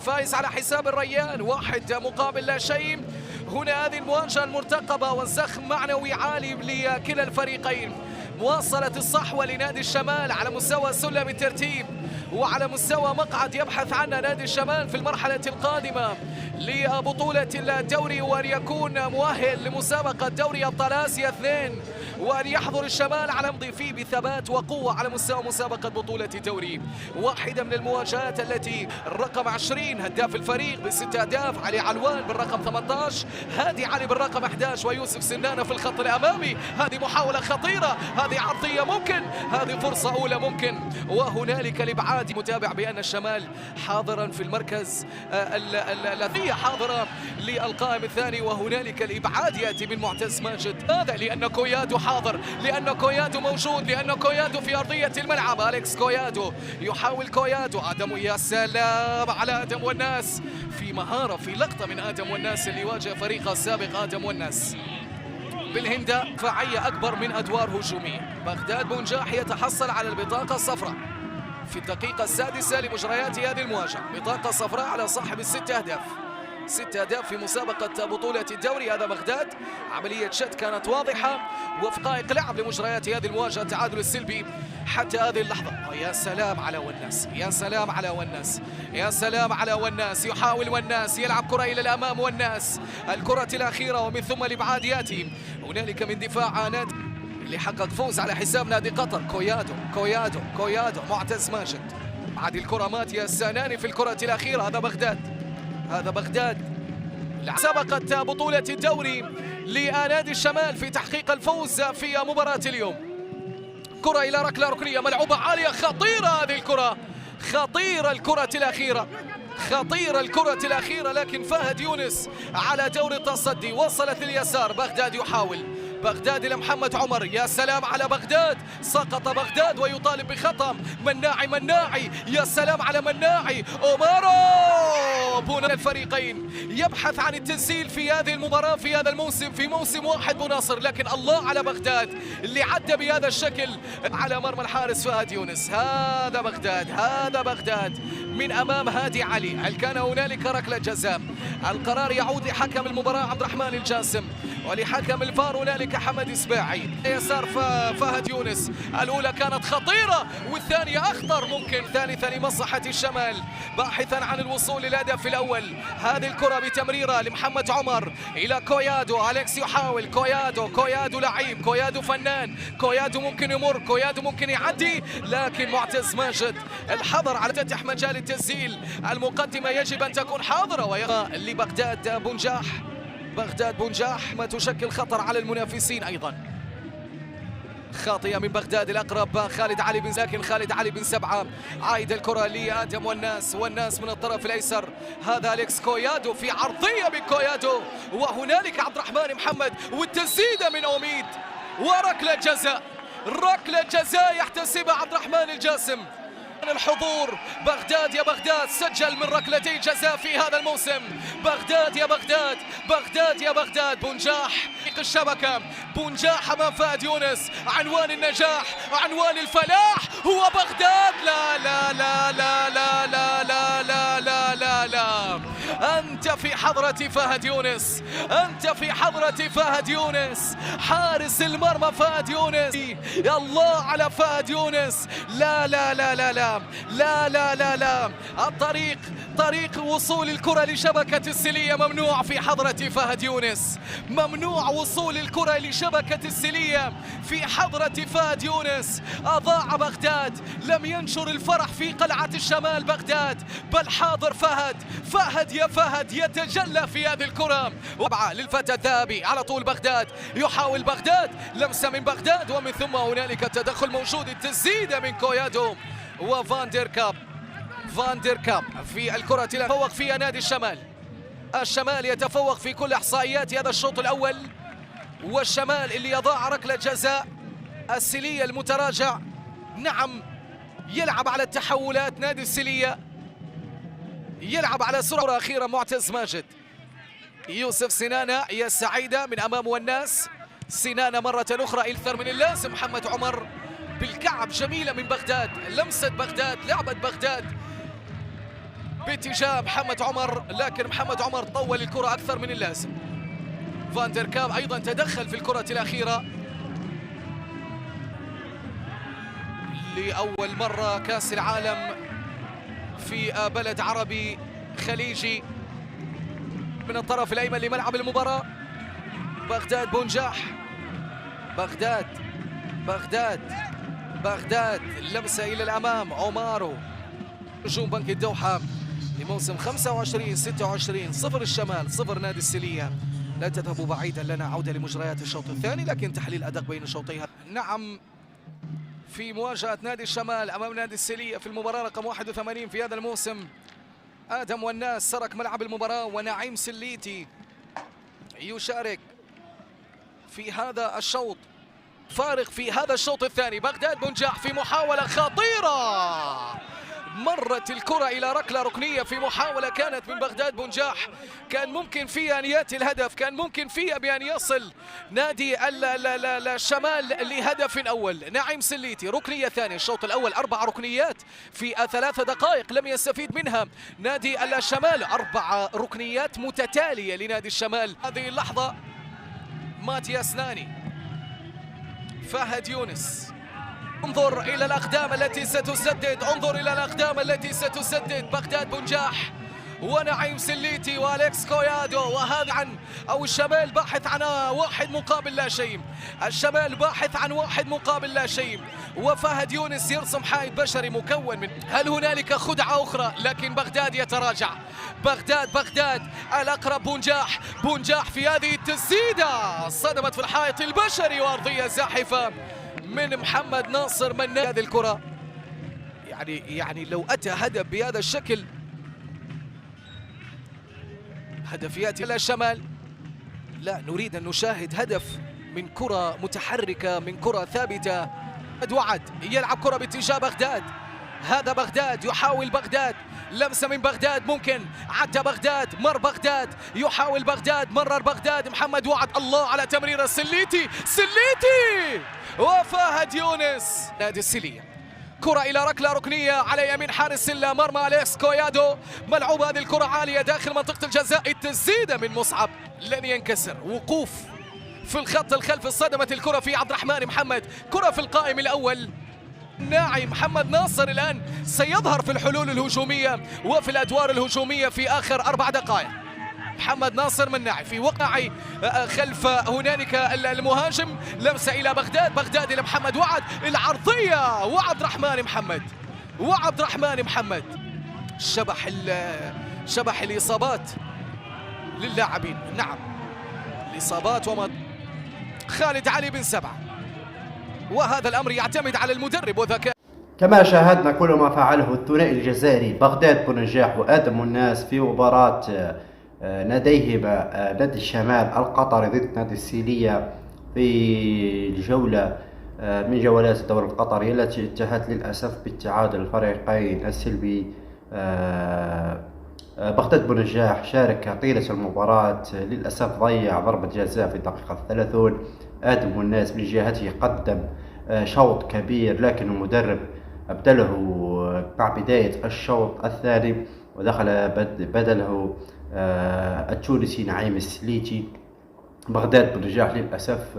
فايز على حساب الريان، 1 مقابل لا شيء. هنا هذه المواجهة المرتقبة والزخم معنوي عالي لكلا الفريقين. مواصلة الصحوة لنادي الشمال على مستوى سلم الترتيب وعلى مستوى مقعد يبحث عنه نادي الشمال في المرحلة القادمة لبطولة الدوري، وأن يكون مؤهل لمسابقة دوري أبطال آسيا 2، وأن يحضر الشمال على مضي فيه بثبات وقوة على مستوى مسابقة بطولة الدوري. واحدة من المواجهات التي الرقم 20 هداف الفريق ب6 أهداف، علي علوان بالرقم 18، هادي علي بالرقم 11، ويوسف سنانة في الخط الأمامي. هذه محاولة خطيرة، هذه عرضية ممكن، هذه فرصة أولى ممكن. وهنالك الإبعاد، متابع بأن الشمال حاضرا في المركز الذي حاضرة للقائم الثاني، وهنالك الإبعاد يأتي من معتز ماجد. هذا لأن كويادو حاضر، لأن كويادو موجود، لأن كويادو في أرضية الملعب. أليكس كويادو يحاول كويادو، آدم، يا سلام على آدم والناس، في مهارة في لقطة من آدم والناس اللي واجه فريقه السابق. آدم والناس بالهندة دفاعية أكبر من أدوار هجومية. بغداد بونجاح يتحصل على البطاقة الصفراء في الدقيقة السادسة لمجريات هذه المواجهة، بطاقة صفراء على صاحب ال6 أهداف، 6 أهداف في مسابقة بطولة الدوري. هذا بغداد، عملية شت كانت واضحة، وفقائق لعب لمجريات هذه المواجهة، التعادل السلبي حتى هذه اللحظة. يا سلام على والناس، يا سلام على والناس، يا سلام على والناس. يحاول والناس يلعب كرة إلى الأمام، والناس الكرة الأخيرة ومن ثم الإبعاد يأتي. هنالك من دفاع نادي اللي حقق فوز على حساب نادي قطر. كويادو كويادو كويادو، معتز ماجد، عاد الكرة ماتيا الساناني في الكرة الأخيرة. هذا بغداد، هذا بغداد. سبقت بطولة الدوري لنادي الشمال في تحقيق الفوز في مباراة اليوم. كرة إلى ركلة ركنية ملعوبة عالية، خطيرة هذه الكرة، خطيرة الكرة الأخيرة، خطيرة الكرة الأخيرة، لكن فهد يونس على دور التصدي، وصلت لليسار. بغداد يحاول، بغداد إلى محمد عمر، يا سلام على بغداد، سقط بغداد ويطالب بخطأ. مناعي، مناعي، يا سلام على مناعي. أومارو بون الفريقين يبحث عن التسجيل في هذه المباراة في هذا الموسم، في موسم واحد بناصر، لكن الله على بغداد اللي عدى بهذا الشكل على مرمى الحارس فهد يونس. هذا بغداد، هذا بغداد من أمام هادي علي. هل كان هنالك ركلة جزاء؟ القرار يعود لحكم المباراة عبد الرحمن الجاسم، ولحكم الفار هنالك حمد إسباعي. يسار فهد يونس، الأولى كانت خطيرة والثانية أخطر ممكن، ثالثا لمصلحة الشمال باحثا عن الوصول للهدف الأول. هذه الكرة بتمريرة لمحمد عمر إلى كويادو. أليكس يحاول، كويادو، كويادو لعيب، كويادو فنان، كويادو ممكن يمر، كويادو ممكن يعدي، لكن معتز ماجد الحظر على تفتح مجال التسجيل. المقدمة يجب أن تكون حاضرة، ويرى لبغداد بونجاح، بغداد بونجاح ما تشكل خطر على المنافسين أيضا. خاطئة من بغداد، الأقرب خالد علي بن زاكن، خالد علي بن سبعة، عايد الكرة لآدم والناس، والناس من الطرف الأيسر. هذا أليكس كويادو في عرضية من كويادو، وهنالك عبد الرحمن محمد والتسديدة من أوميد، وركلة جزاء، ركلة جزاء يحتسبها عبد الرحمن الجاسم. الحضور، بغداد يا بغداد سجل من ركلتي جزاء في هذا الموسم. بغداد يا بغداد، بغداد يا بغداد. بونجاح الشبكة، بونجاح أمام فهد يونس، عنوان النجاح، عنوان الفلاح هو بغداد. لا لا لا لا لا لا لا لا لا لا لا، أنت في حضرة فهد يونس، أنت في حضرة فهد يونس، حارس المرمى فهد يونس. يا الله على فهد يونس. لا لا لا لا لا لا لا لا لا، الطريق، طريق وصول الكرة لشبكة السلية ممنوع في حضرة فهد يونس، ممنوع وصول الكرة لشبكة السلية في حضرة فهد يونس. أضاع بغداد، لم ينشر الفرح في قلعة الشمال بغداد، بل حاضر فهد. فهد يا فهد يتجلى في هذه الكرة. وبعة للفتى الذهبي على طول بغداد، يحاول بغداد، لمسة من بغداد، ومن ثم هنالك تدخل موجود، التسديدة من كويادو وفاندر كاب. فاندر كاب في الكرة يتفوق فيها نادي الشمال. الشمال يتفوق في كل احصائيات هذا الشوط الاول، والشمال اللي يضاع ركلة جزاء. السلية المتراجع، نعم، يلعب على التحولات نادي السلية، يلعب على سرعة أخيرة. معتز ماجد، يوسف سنانة، يا سعيدة من أمام والناس. سنانة مرة أخرى أكثر من اللازم. محمد عمر بالكعب، جميلة من بغداد، لمسة بغداد، لعبة بغداد. باتجاه محمد عمر، لكن محمد عمر طول الكرة أكثر من اللازم. فاندر كام أيضا تدخل في الكرة الأخيرة. لأول مرة كأس العالم في بلد عربي خليجي. من الطرف الأيمن لملعب المباراة بغداد بونجاح. بغداد لمسة إلى الأمام. عمارو نجوم بنك الدوحة لموسم 25-26. 0 الشمال 0 نادي السلية. لا تذهبوا بعيدا، لنا عودة لمجريات الشوط الثاني، لكن تحليل أدق بين شوطيها. نعم، في مواجهة نادي الشمال أمام نادي السلية في المباراة رقم 81 في هذا الموسم، آدم والناس سرق ملعب المباراة، ونعيم سليتي يشارك في هذا الشوط. فارق في هذا الشوط الثاني. بغداد بونجاح في محاولة خطيرة، مرت الكرة إلى ركلة ركنية في محاولة كانت من بغداد بونجاح، كان ممكن فيها أن يأتي الهدف، كان ممكن فيها بأن يصل نادي الشمال لهدف أول. نعيم سليتي ركنية ثانية. الشوط الأول 4 ركنيات في 3 دقائق لم يستفيد منها نادي الشمال. 4 ركنيات متتالية لنادي الشمال. هذه اللحظة ماتياس ناني، فهد يونس. انظر إلى الأقدام التي ستسدد، انظر إلى الأقدام التي ستسدد. بغداد بونجاح ونعيم سليتي واليكس كويادو. وهذا عن أو الشمال باحث عن 1 مقابل لا شيء. الشمال باحث عن 1 مقابل لا شيء، وفهد يونس يرسم حائط بشري مكون من. هل هنالك خدعة أخرى؟ لكن بغداد يتراجع. بغداد الأقرب بونجاح في هذه التسديدة صدمت في الحائط البشري، وأرضية زاحفة من محمد ناصر من هذه الكرة. يعني لو أتى هدف بهذا الشكل، هدف يأتي إلى الشمال. لا، نريد أن نشاهد هدف من كرة متحركة، من كرة ثابتة. وعد يلعب كرة باتجاه بغداد. هذا بغداد يحاول. بغداد لمسة من بغداد، ممكن عدى بغداد، مر بغداد، يحاول بغداد، مرر بغداد. محمد وعد، الله على تمريرة سليتي وفهد يونس. نادي السلية كرة إلى ركلة ركنية على يمين حارس مرمى أليكس كويادو. ملعوب هذه الكرة عالية داخل منطقة الجزاء. التسديدة من مصعب لن ينكسر. وقوف في الخط الخلفي. صدمت الكرة في عبد الرحمن محمد. كرة في القائم الأول. ناعي محمد ناصر الآن سيظهر في الحلول الهجومية وفي الأدوار الهجومية في آخر 4 دقائق. محمد ناصر من ناعي في وقعي خلف هنالك المهاجم. لمسة إلى بغداد إلى محمد وعد. العرضية وعبد الرحمن محمد. شبح الإصابات للاعبين. نعم، الإصابات خالد علي بن سبعة، وهذا الأمر يعتمد على المدرب وذكاء. كما شاهدنا كل ما فعله الثنائي الجزائري بغداد بونجاح وآدم الناس في مباراة ناديهما نادي الشمال القطري ضد نادي السيلية في الجولة من جولات الدوري القطري، التي انتهت للأسف بالتعادل الفريقين السلبي. بغداد بونجاح شارك طيلة المباراة، للأسف ضيع ضربة جزاء في الدقيقة 30. آدم والناس من جهته قدم شوط كبير، لكن المدرب أبدله مع بداية الشوط الثاني ودخل بدله التونسي نعيم السليتي. بغداد بونجاح للأسف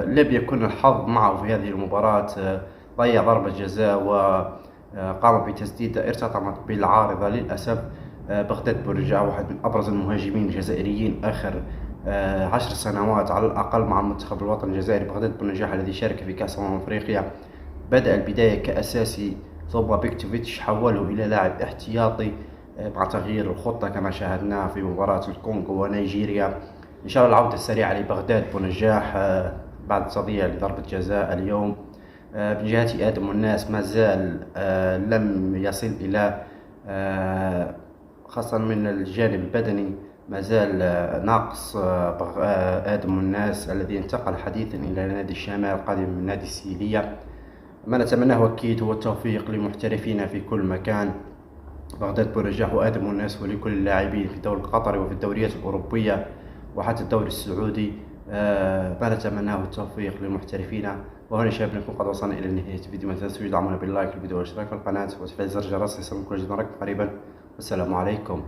لم يكن الحظ معه في هذه المباراة، ضيع ضربة جزاء وقام بتسديدة ارتطمت بالعارضة. للأسف بغداد بونجاح واحد من أبرز المهاجمين الجزائريين آخر 10 سنوات على الأقل مع المنتخب الوطني الجزائري. بغداد بونجاح الذي شارك في كأس أفريقيا بدأ البداية كأساسي، ثم بيكتوفيتش حوله إلى لاعب احتياطي مع تغيير الخطة كما شاهدنا في مباراة الكونغو ونيجيريا. إن شاء الله العودة السريعة لبغداد بونجاح بعد تضييع لضربة جزاء اليوم. من جهة آدم والناس ما زال لم يصل إلى خاصة من الجانب البدني، ما زال ناقص آدم والناس الذي انتقل حديثا إلى نادي الشمال قادم من نادي السيلية. ما نتمناه أكيد هو التوفيق للمحترفين في كل مكان، بغداد بونجاح وآدم والناس، ولكل اللاعبين في الدوري القطري وفي الدوريات الأوروبية وحتى الدوري السعودي. ما نتمناه التوفيق للمحترفين. وهنا شباب نكون قد وصلنا إلى نهاية الفيديو. ما تنسوا تدعمونا باللايك للفيديو والاشتراك في القناة وتفعيل زر الجرس ليصلكم كل جديد قريبا. والسلام عليكم.